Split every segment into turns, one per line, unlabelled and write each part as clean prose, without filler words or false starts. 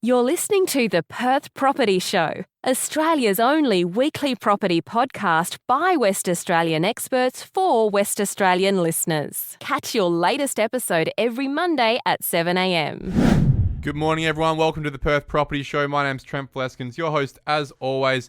You're listening to the Perth Property Show, Australia's only weekly property podcast by West Australian experts for West Australian listeners. Catch your latest episode every Monday at 7 a.m.
Good morning, everyone. Welcome to the Perth Property Show. My name's Trent Fleskens, your host as always.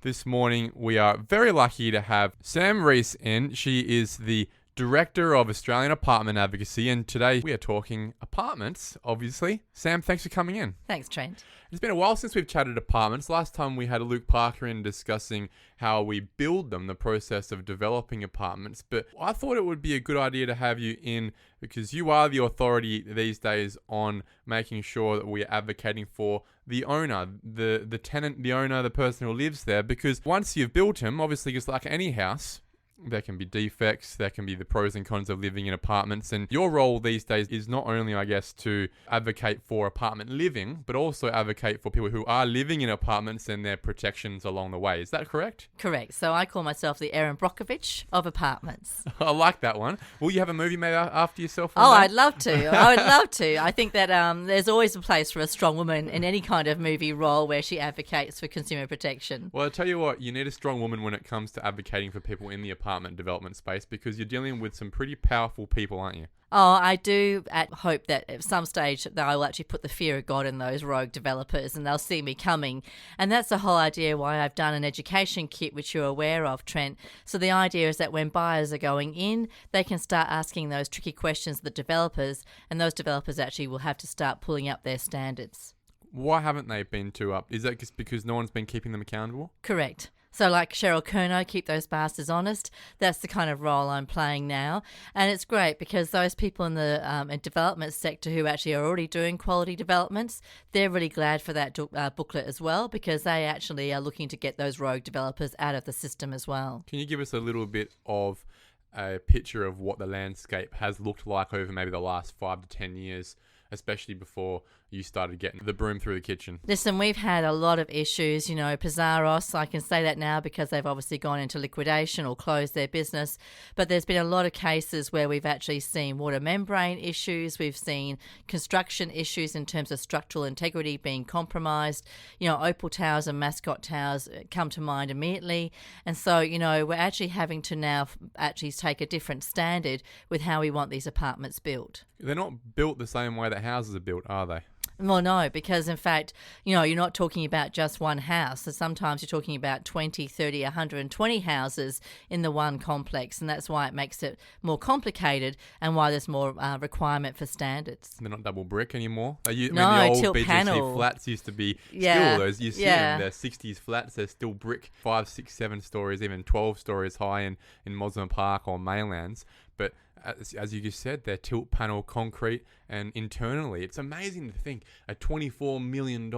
This morning, we are very lucky to have Sam Reece in. She is the Director of Australian Apartment Advocacy, and today we are talking apartments, obviously. Sam, thanks for coming in.
Thanks, Trent.
It's been a while since we've chatted apartments. Last time we had Luke Parker in discussing how we build them, the process of developing apartments. But I thought it would be a good idea to have you in because you are the authority these days on making sure that we are advocating for the owner, the tenant, the owner, the person who lives there. Because once you've built them, obviously just like any house, there can be defects, there can be the pros and cons of living in apartments. And your role these days is not only, I guess, to advocate for apartment living, but also advocate for people who are living in apartments and their protections along the way. Is that correct?
Correct. So I call myself the Erin Brockovich of apartments.
I like that one. Will you have a movie made after yourself?
I'd love to. I would love to. I think that there's always a place for a strong woman in any kind of movie role where she advocates for consumer protection.
Well, I'll tell you what, you need a strong woman when it comes to advocating for people in the apartment development space because you're dealing with some pretty powerful people, aren't you?
Oh, I do hope that at some stage that I will actually put the fear of God in those rogue developers and they'll see me coming. And that's the whole idea why I've done an education kit, which you're aware of, Trent. So the idea is that when buyers are going in, they can start asking those tricky questions to the developers, and those developers actually will have to start pulling up their standards.
Why haven't they been too up? Is that just because no one's been keeping them accountable?
Correct. So like Cheryl Curnow, keep those bastards honest. That's the kind of role I'm playing now. And it's great because those people in the development sector who actually are already doing quality developments, they're really glad for that booklet as well because they actually are looking to get those rogue developers out of the system as well.
Can you give us a little bit of a picture of what the landscape has looked like over maybe the last 5 to 10 years, especially before you started getting the broom through the kitchen?
Listen, we've had a lot of issues, Pizarros, I can say that now because they've obviously gone into liquidation or closed their business, but there's been a lot of cases where we've actually seen water membrane issues, we've seen construction issues in terms of structural integrity being compromised. Opal Towers and Mascot Towers come to mind immediately, and so, we're actually having to now actually take a different standard with how we want these apartments built.
They're not built the same way that houses are built, are they?
Well, no, because in fact, you're not talking about just one house. So sometimes you're talking about 20, 30, 120 houses in the one complex, and that's why it makes it more complicated and why there's more requirement for standards.
They're not double brick anymore. The old
tilt
BGC
panel
flats used to be
Yeah.
still those. You see them, they're 60s flats. They're still brick, 5, 6, 7 stories, even 12 stories high in Mosman Park or Maylands. But as you just said, they're tilt panel concrete, and internally, it's amazing to think a $24 million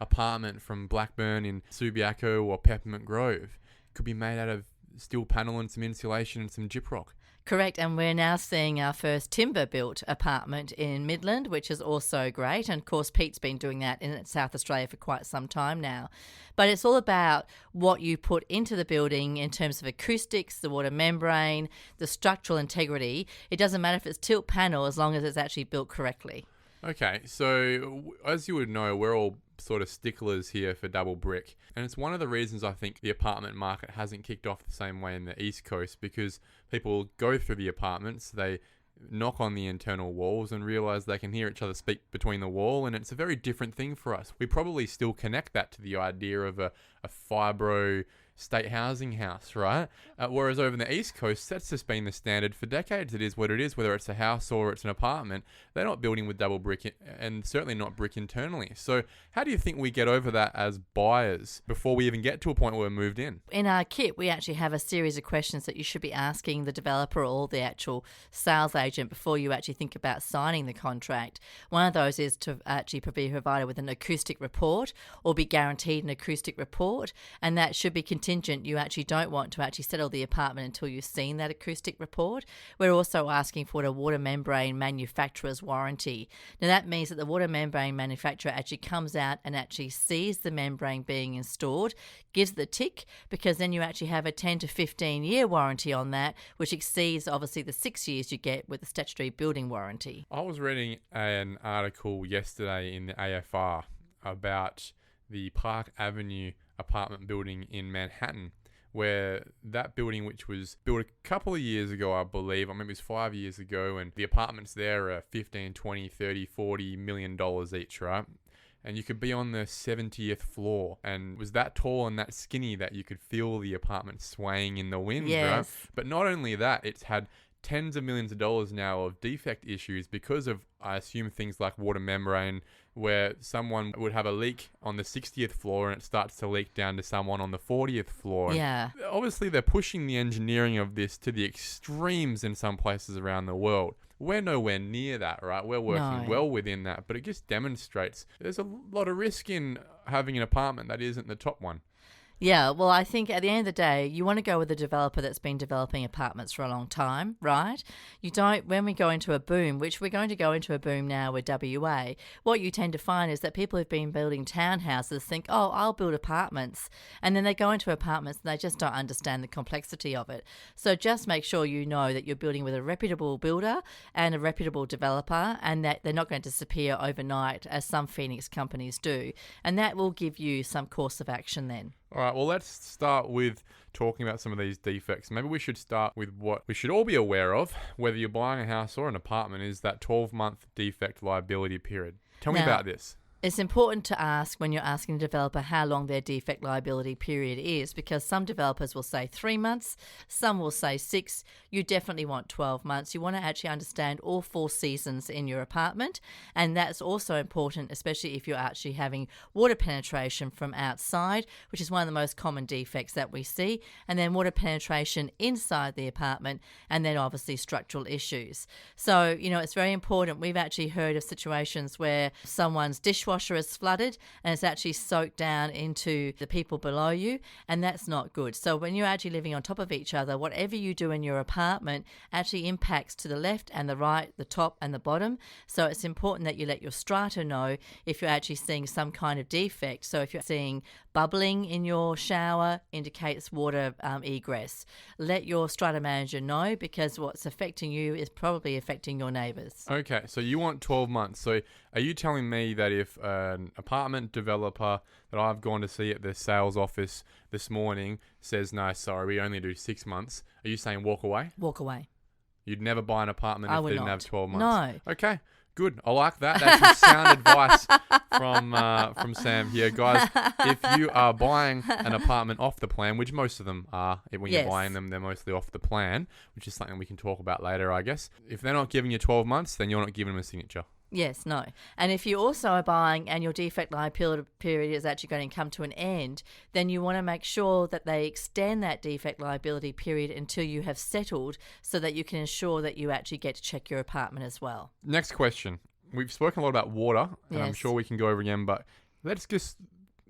apartment from Blackburn in Subiaco or Peppermint Grove could be made out of steel panel and some insulation and some gyprock.
Correct, and we're now seeing our first timber-built apartment in Midland, which is also great. And of course, Pete's been doing that in South Australia for quite some time now. But it's all about what you put into the building in terms of acoustics, the water membrane, the structural integrity. It doesn't matter if it's tilt panel as long as it's actually built correctly.
Okay, so as you would know, we're all sort of sticklers here for double brick. And it's one of the reasons I think the apartment market hasn't kicked off the same way in the East Coast, because people go through the apartments, they knock on the internal walls and realize they can hear each other speak between the wall, and it's a very different thing for us. We probably still connect that to the idea of a fibro state housing house, right? Whereas over in the East Coast, that's just been the standard for decades. It is what it is, whether it's a house or it's an apartment. They're not building with double brick and certainly not brick internally. So how do you think we get over that as buyers before we even get to a point where we're moved in?
In our kit, we actually have a series of questions that you should be asking the developer or the actual sales agent before you actually think about signing the contract. One of those is to actually be provided with an acoustic report or be guaranteed an acoustic report, and that should be contingent. You actually don't want to actually settle the apartment until you've seen that acoustic report. We're also asking for a water membrane manufacturer's warranty. Now that means that the water membrane manufacturer actually comes out and actually sees the membrane being installed, gives the tick, because then you actually have a 10 to 15 year warranty on that, which exceeds obviously the 6 years you get with the statutory building warranty.
I was reading an article yesterday in the AFR about the Park Avenue apartment building in Manhattan, where that building, which was built a couple of years ago, I believe, I mean, it was 5 years ago, and the apartments there are 15, 20, 30, 40 million dollars each, right? And you could be on the 70th floor, and it was that tall and that skinny that you could feel the apartment swaying in the wind, right? But not only that, it's had tens of millions of dollars now of defect issues because of, I assume, things like water membrane, where someone would have a leak on the 60th floor and it starts to leak down to someone on the 40th floor.
Yeah.
And obviously, they're pushing the engineering of this to the extremes in some places around the world. We're nowhere near that, right? We're working well within that, but it just demonstrates there's a lot of risk in having an apartment that isn't the top one.
Yeah, well, I think at the end of the day, you want to go with a developer that's been developing apartments for a long time, right? You don't, when we go into a boom, which we're going to go into a boom now with WA, what you tend to find is that people who've been building townhouses think, oh, I'll build apartments. And then they go into apartments and they just don't understand the complexity of it. So just make sure you know that you're building with a reputable builder and a reputable developer, and that they're not going to disappear overnight as some Phoenix companies do. And that will give you some course of action then.
All right, well, let's start with talking about some of these defects. Maybe we should start with what we should all be aware of, whether you're buying a house or an apartment, is that 12-month defect liability period. Tell me about this.
It's important to ask when you're asking a developer how long their defect liability period is, because some developers will say 3 months, some will say 6. You definitely want 12 months. You want to actually understand all 4 seasons in your apartment, and that's also important, especially if you're actually having water penetration from outside, which is one of the most common defects that we see, and then water penetration inside the apartment, and then obviously structural issues. So, it's very important. We've actually heard of situations where someone's dishwasher is flooded and it's actually soaked down into the people below you, and that's not good. So when you're actually living on top of each other, whatever you do in your apartment actually impacts to the left and the right, the top and the bottom. So it's important that you let your strata know if you're actually seeing some kind of defect. So if you're seeing bubbling in your shower, indicates water egress. Let your strata manager know, because what's affecting you is probably affecting your neighbours.
Okay, so you want 12 months. So are you telling me that if an apartment developer that I've gone to see at the sales office this morning says, no, sorry, we only do 6 months, are you saying walk away?
Walk away.
You'd never buy an apartment if they didn't have 12 months?
No.
Okay, good. I like that. That's some sound advice from Sam here. Guys, if you are buying an apartment off the plan, which most of them are, when you're buying them, they're mostly off the plan, which is something we can talk about later, I guess. If they're not giving you 12 months, then you're not giving them a signature.
Yes, no. And if you also are buying and your defect liability period is actually going to come to an end, then you want to make sure that they extend that defect liability period until you have settled, so that you can ensure that you actually get to check your apartment as well.
Next question. We've spoken a lot about water, and I'm sure we can go over again, but let's just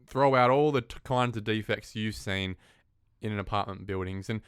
throw out all the kinds of defects you've seen in an apartment buildings, and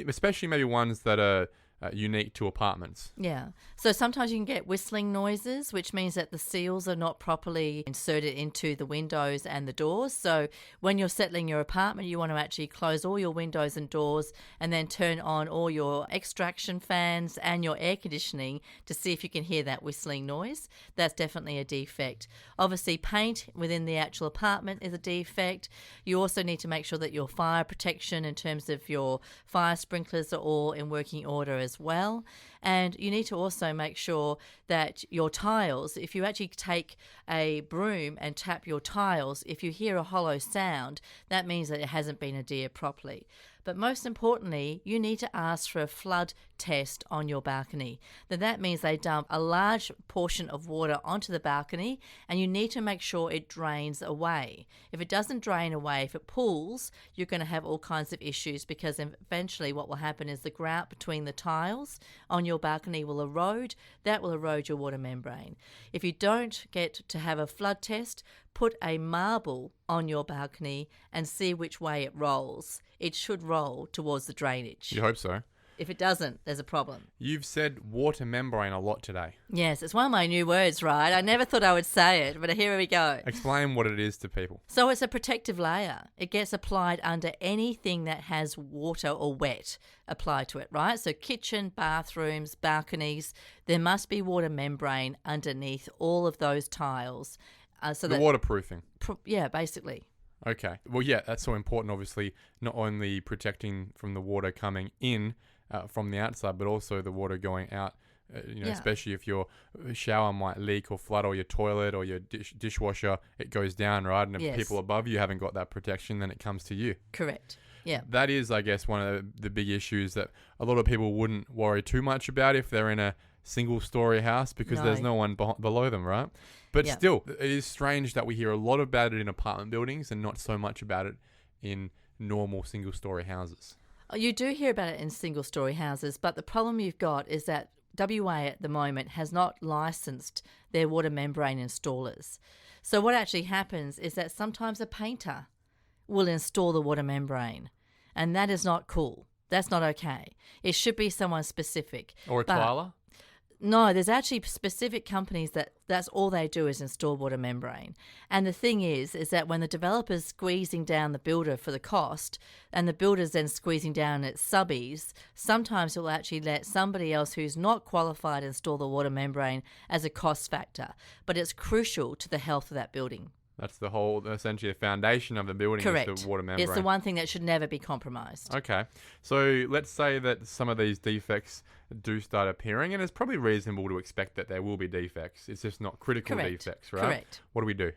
especially ones that are unique to apartments.
Yeah. So sometimes you can get whistling noises, which means that the seals are not properly inserted into the windows and the doors. So when you're settling your apartment, you want to actually close all your windows and doors, and then turn on all your extraction fans and your air conditioning to see if you can hear that whistling noise. That's definitely a defect. Obviously, paint within the actual apartment is a defect. You also need to make sure that your fire protection in terms of your fire sprinklers are all in working order as well. And you need to also make sure that your tiles, if you actually take a broom and tap your tiles, if you hear a hollow sound, that means that it hasn't been adhered properly. But most importantly, you need to ask for a flood test on your balcony. Then that means they dump a large portion of water onto the balcony, and you need to make sure it drains away. If it doesn't drain away, if it pools, you're going to have all kinds of issues, because eventually what will happen is the grout between the tiles on your balcony will erode. That will erode your water membrane. If you don't get to have a flood test, put a marble on your balcony and see which way it rolls. It should roll towards the drainage.
You hope so.
If it doesn't, there's a problem.
You've said water membrane a lot today.
Yes, it's one of my new words, right? I never thought I would say it, but here we go.
Explain what it is to people.
So it's a protective layer. It gets applied under anything that has water or wet applied to it, right? So kitchen, bathrooms, balconies, there must be water membrane underneath all of those tiles.
So the waterproofing.
basically.
Okay. Well, yeah, that's so important, obviously, not only protecting from the water coming in from the outside, but also the water going out, especially if your shower might leak or flood, or your toilet or your dishwasher, it goes down, right? And if people above you haven't got that protection, then it comes to you.
Correct. Yeah.
That is, I guess, one of the big issues that a lot of people wouldn't worry too much about if they're in a single-story house, because there's no one below them, right? But still, it is strange that we hear a lot about it in apartment buildings and not so much about it in normal single-story houses.
You do hear about it in single-story houses, but the problem you've got is that WA at the moment has not licensed their water membrane installers. So what actually happens is that sometimes a painter will install the water membrane, and that is not cool. That's not okay. It should be someone specific.
Or a tiler?
No, there's actually specific companies that's all they do is install water membrane. And the thing is that when the developer's squeezing down the builder for the cost, and the builder's then squeezing down its subbies, sometimes it will actually let somebody else who's not qualified install the water membrane as a cost factor. But it's crucial to the health of that building.
That's essentially the foundation of the building.
Correct.
Is the water membrane.
It's the one thing that should never be compromised.
Okay. So let's say that some of these defects do start appearing, and it's probably reasonable to expect that there will be defects. It's just not critical defects, right?
Correct.
What do we do?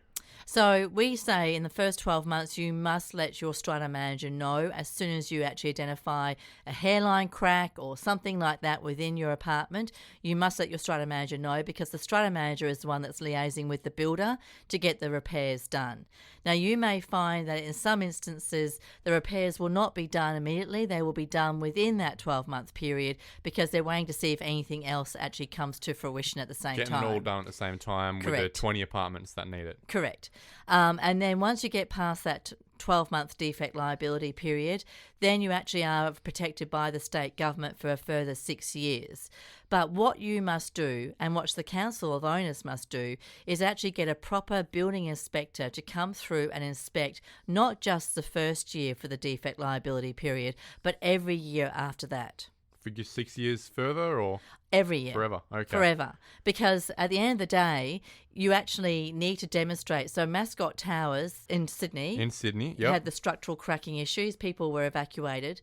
So we say in the first 12 months, you must let your strata manager know as soon as you actually identify a hairline crack or something like that within your apartment. You must let your strata manager know, because the strata manager is the one that's liaising with the builder to get the repairs done. Now, you may find that in some instances, the repairs will not be done immediately. They will be done within that 12-month period, because they're waiting to see if anything else actually comes to fruition at the same time.
Getting it all done at the same time.
Correct.
With the 20 apartments that need it.
Correct. And then once you get past that 12-month defect liability period, then you actually are protected by the state government for a further 6 years. But what you must do, and what the Council of Owners must do, is actually get a proper building inspector to come through and inspect not just the first year for the defect liability period, but every year after that.
For just 6 years further, or?
Every year.
Forever, okay.
Forever. Because at the end of the day, you actually need to demonstrate. So Mascot Towers in Sydney.
Yep.
Had the structural cracking issues. People were evacuated.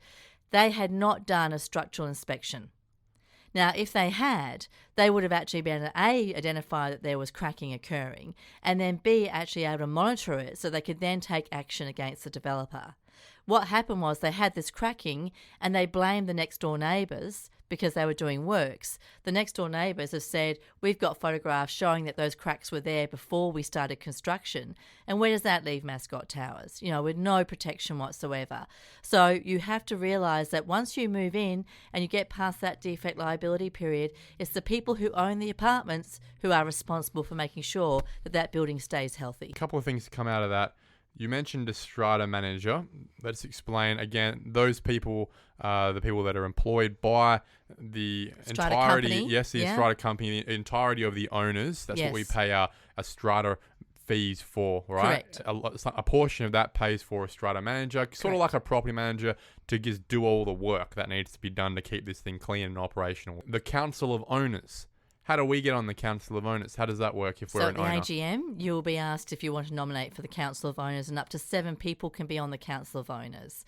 They had not done a structural inspection. Now, if they had, they would have actually been able to A, identify that there was cracking occurring, and then B, actually able to monitor it so they could then take action against the developer. What happened was they had this cracking and they blamed the next door neighbours because they were doing works. The next door neighbours have said, we've got photographs showing that those cracks were there before we started construction. And where does that leave Mascot Towers? With no protection whatsoever. So you have to realise that once you move in and you get past that defect liability period, it's the people who own the apartments who are responsible for making sure that that building stays healthy.
A couple of things to come out of that. You mentioned a strata manager. Let's explain again. Those people are the people that are employed by the
strata
entirety.
Company.
Yes, the strata company, the entirety of the owners. That's what we pay our strata fees for, right?
Correct.
A portion of that pays for a strata manager, sort of like a property manager, to just do all the work that needs to be done to keep this thing clean and operational. The Council of Owners. How do we get on the Council of Owners? How does that work if we're an owner?
So at the AGM, you'll be asked if you want to nominate for the Council of Owners, and up to 7 people can be on the Council of Owners.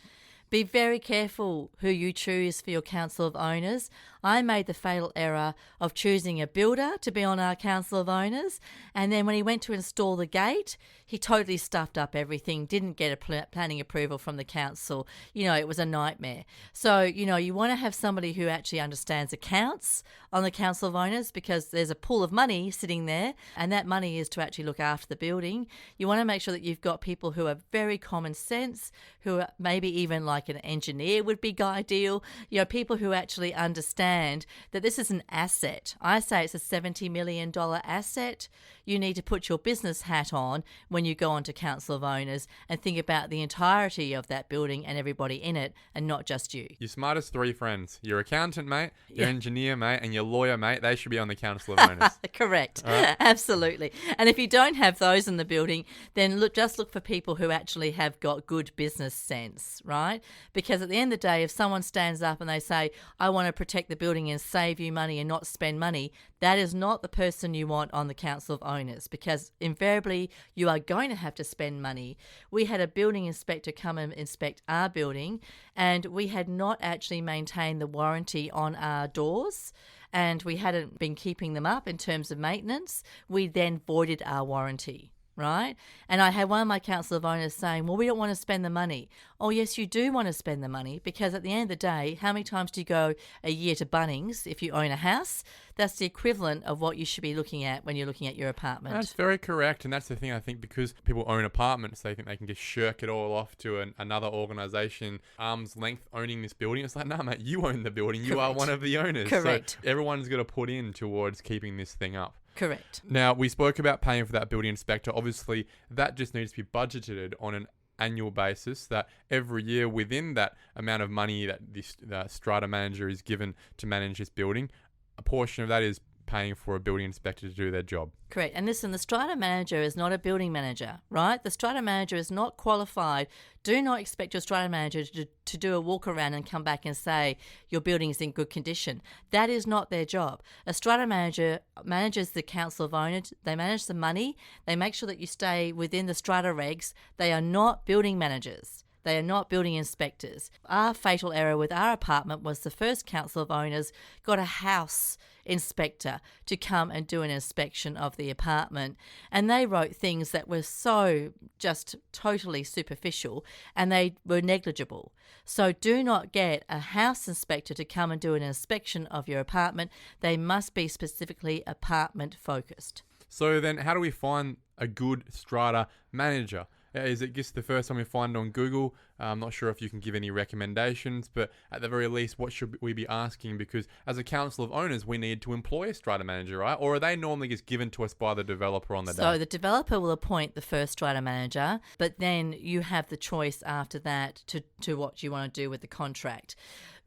Be very careful who you choose for your Council of Owners. I made the fatal error of choosing a builder to be on our Council of Owners, and then when he went to install the gate, he totally stuffed up everything, didn't get a planning approval from the council. It was a nightmare. So, you want to have somebody who actually understands accounts on the Council of Owners, because there's a pool of money sitting there, and that money is to actually look after the building. You want to make sure that you've got people who are very common sense, who are maybe even like an engineer would be ideal. People who actually understand that this is an asset. I say it's a $70 million asset. You need to put your business hat on when you go onto Council of Owners and think about the entirety of that building and everybody in it, and not just you.
Your smartest 3 friends. Your accountant, mate, your engineer, mate, and your lawyer, mate. They should be on the Council of Owners.
Correct.
Right.
Absolutely. And if you don't have those in the building, then just look for people who actually have got good business sense, right? Because at the end of the day, if someone stands up and they say, I want to protect the building and save you money and not spend money, that is not the person you want on the Council of Owners, because invariably you are going to have to spend money. We had a building inspector come and inspect our building, and we had not actually maintained the warranty on our doors, and we hadn't been keeping them up in terms of maintenance. We then voided our warranty. Right? And I had one of my Council of Owners saying, well, we don't want to spend the money. Oh, yes, you do want to spend the money, because at the end of the day, how many times do you go a year to Bunnings if you own a house? That's the equivalent of what you should be looking at when you're looking at your apartment.
That's very correct. And that's the thing, I think, because people own apartments, they think they can just shirk it all off to another organisation, arm's length owning this building. It's like, no, mate, you own the building. You are one of the owners.
Correct.
So everyone's got to put in towards keeping this thing up.
Correct.
Now, we spoke about paying for that building inspector. Obviously, that just needs to be budgeted on an annual basis, that every year within that amount of money that the strata manager is given to manage this building, a portion of that is paying for a building inspector to do their job.
Correct. And listen, the strata manager is not a building manager, right? The strata manager is not qualified. Do not expect your strata manager to do a walk around and come back and say your building is in good condition. That is not their job. A strata manager manages the Council of Owners. They manage the money. They make sure that you stay within the strata regs. They are not building managers. They are not building inspectors. Our fatal error with our apartment was the first Council of Owners got a house inspector to come and do an inspection of the apartment, and they wrote things that were so just totally superficial, and they were negligible. So do not get a house inspector to come and do an inspection of your apartment. They must be specifically apartment focused.
So then how do we find a good strata manager? Is it just the first time we find it on Google? I'm not sure if you can give any recommendations, but at the very least, what should we be asking? Because as a Council of Owners, we need to employ a strata manager, right? Or are they normally just given to us by the developer on the day?
So the developer will appoint the first strata manager, but then you have the choice after that to what you want to do with the contract.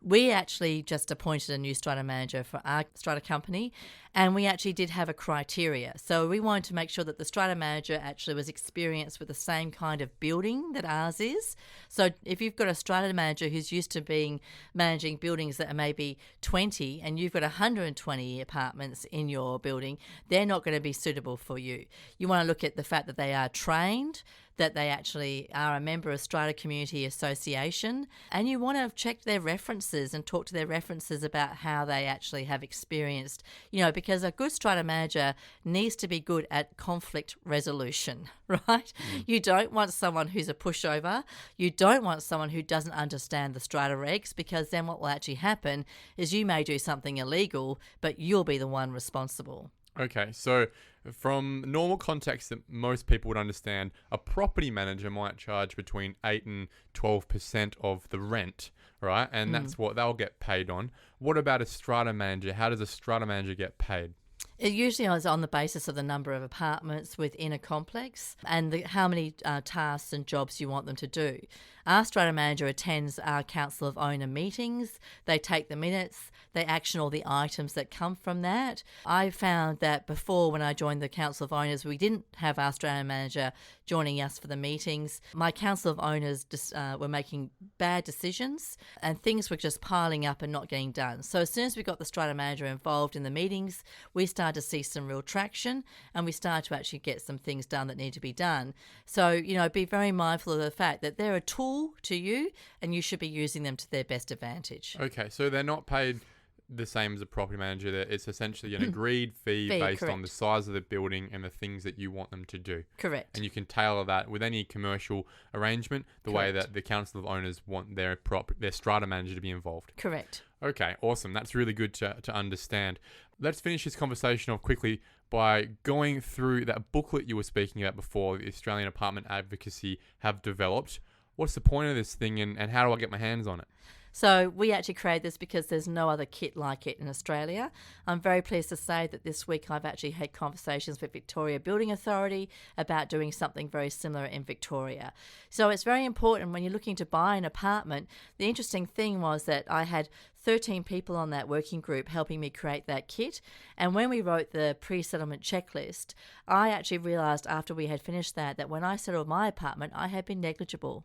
We actually just appointed a new strata manager for our strata company, and we actually did have a criteria. So we wanted to make sure that the strata manager actually was experienced with the same kind of building that ours is. So if you've got a strata manager who's used to managing buildings that are maybe 20 and you've got 120 apartments in your building, they're not going to be suitable for you. You want to look at the fact that they are trained, that they actually are a member of Strata Community Association, and you want to check their references and talk to their references about how they actually have experienced, because a good strata manager needs to be good at conflict resolution, right? You don't want someone who's a pushover. You don't want someone who doesn't understand the strata regs, because then what will actually happen is you may do something illegal, but you'll be the one responsible.
Okay, so from normal context that most people would understand, a property manager might charge between 8 and 12% of the rent, right? And that's what they'll get paid on. What about a strata manager? How does a strata manager get paid?
It usually is on the basis of the number of apartments within a complex and how many tasks and jobs you want them to do. Our strata manager attends our Council of Owner meetings. They take the minutes. They action all the items that come from that. I found that before, when I joined the Council of Owners, we didn't have our strata manager joining us for the meetings. My Council of Owners were making bad decisions and things were just piling up and not getting done. So as soon as we got the strata manager involved in the meetings, we started to see some real traction and we started to actually get some things done that need to be done. So, be very mindful of the fact that they're a tool to you and you should be using them to their best advantage.
Okay, so they're not paid the same as a property manager. It's essentially an agreed fee based on the size of the building and the things that you want them to do.
Correct.
And you can tailor that with any commercial arrangement the way that the Council of Owners want their strata manager to be involved.
Correct.
Okay, awesome. That's really good to understand. Let's finish this conversation off quickly by going through that booklet you were speaking about before, the Australian Apartment Advocacy have developed. What's the point of this thing and how do I get my hands on it?
So we actually created this because there's no other kit like it in Australia. I'm very pleased to say that this week I've actually had conversations with Victoria Building Authority about doing something very similar in Victoria. So it's very important when you're looking to buy an apartment. The interesting thing was that I had 13 people on that working group helping me create that kit. And when we wrote the pre-settlement checklist, I actually realised after we had finished that when I settled my apartment, I had been negligible.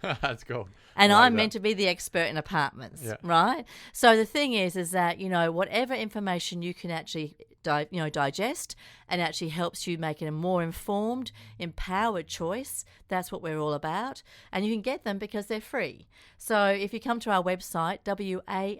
That's cool.
And
I like
I'm
that.
meant to be the expert in apartments,
Yeah.
right? So the thing is that, whatever information you can actually, digest and actually helps you make a more informed, empowered choice, that's what we're all about. And you can get them because they're free. So if you come to our website, waaa.net.au,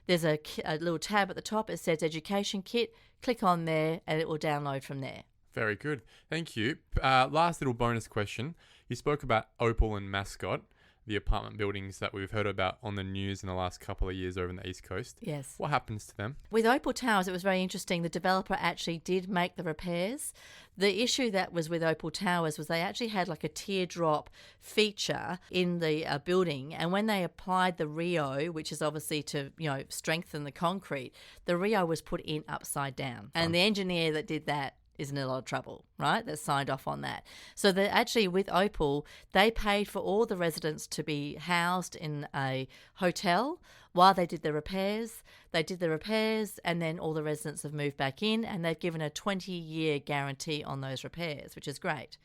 there's a little tab at the top. It says Education Kit. Click on there and it will download from there.
Very good. Thank you. Last little bonus question. You spoke about Opal and Mascot, the apartment buildings that we've heard about on the news in the last couple of years over in the East Coast.
Yes.
What happens to them?
With Opal Towers, it was very interesting. The developer actually did make the repairs. The issue that was with Opal Towers was they actually had like a teardrop feature in the building, and when they applied the Rio, which is obviously to strengthen the concrete, the Rio was put in upside down. And the engineer that did that is in a lot of trouble, right? That signed off on that. So that actually with Opal, they paid for all the residents to be housed in a hotel while they did the repairs. They did the repairs and then all the residents have moved back in, and they've given a 20-year guarantee on those repairs, which is great.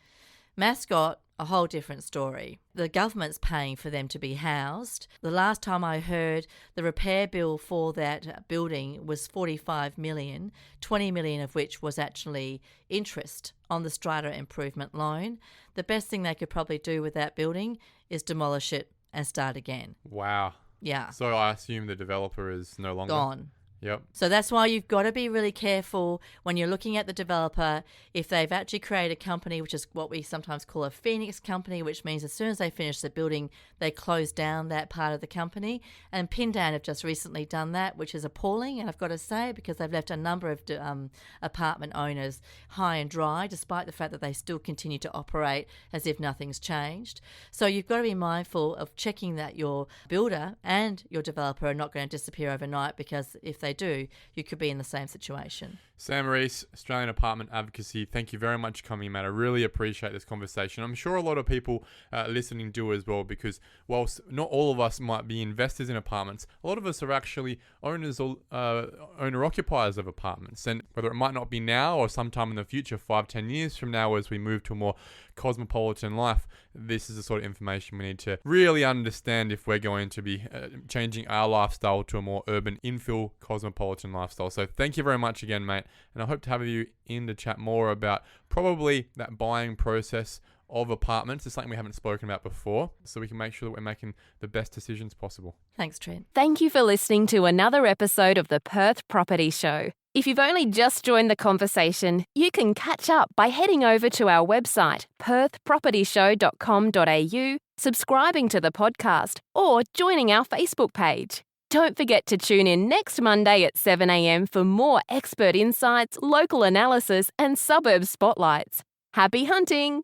Mascot, a whole different story. The government's paying for them to be housed. The last time I heard, the repair bill for that building was $45 million, $20 million of which was actually interest on the strata improvement loan. The best thing they could probably do with that building is demolish it and start again.
Wow.
Yeah.
So I assume the developer is no longer
Gone.
Yep.
So that's why you've got to be really careful when you're looking at the developer. If they've actually created a company, which is what we sometimes call a Phoenix company, which means as soon as they finish the building, they close down that part of the company. And Pindan have just recently done that, which is appalling, and I've got to say, because they've left a number of apartment owners high and dry, despite the fact that they still continue to operate as if nothing's changed. So you've got to be mindful of checking that your builder and your developer are not going to disappear overnight, because if they do, you could be in the same situation.
Sam Reece, Australian Apartment Advocacy, thank you very much for coming, Matt. I really appreciate this conversation. I'm sure a lot of people listening do as well, because whilst not all of us might be investors in apartments, a lot of us are actually owners or owner-occupiers of apartments. And whether it might not be now or sometime in the future, 5-10 years from now, as we move to a more cosmopolitan life, this is the sort of information we need to really understand if we're going to be changing our lifestyle to a more urban infill cosmopolitan lifestyle. So thank you very much again, mate. And I hope to have you in to chat more about probably that buying process of apartments. It's something we haven't spoken about before, so we can make sure that we're making the best decisions possible.
Thanks, Trent.
Thank you for listening to another episode of the Perth Property Show. If you've only just joined the conversation, you can catch up by heading over to our website, perthpropertyshow.com.au, subscribing to the podcast, or joining our Facebook page. Don't forget to tune in next Monday at 7 a.m. for more expert insights, local analysis, and suburb spotlights. Happy hunting!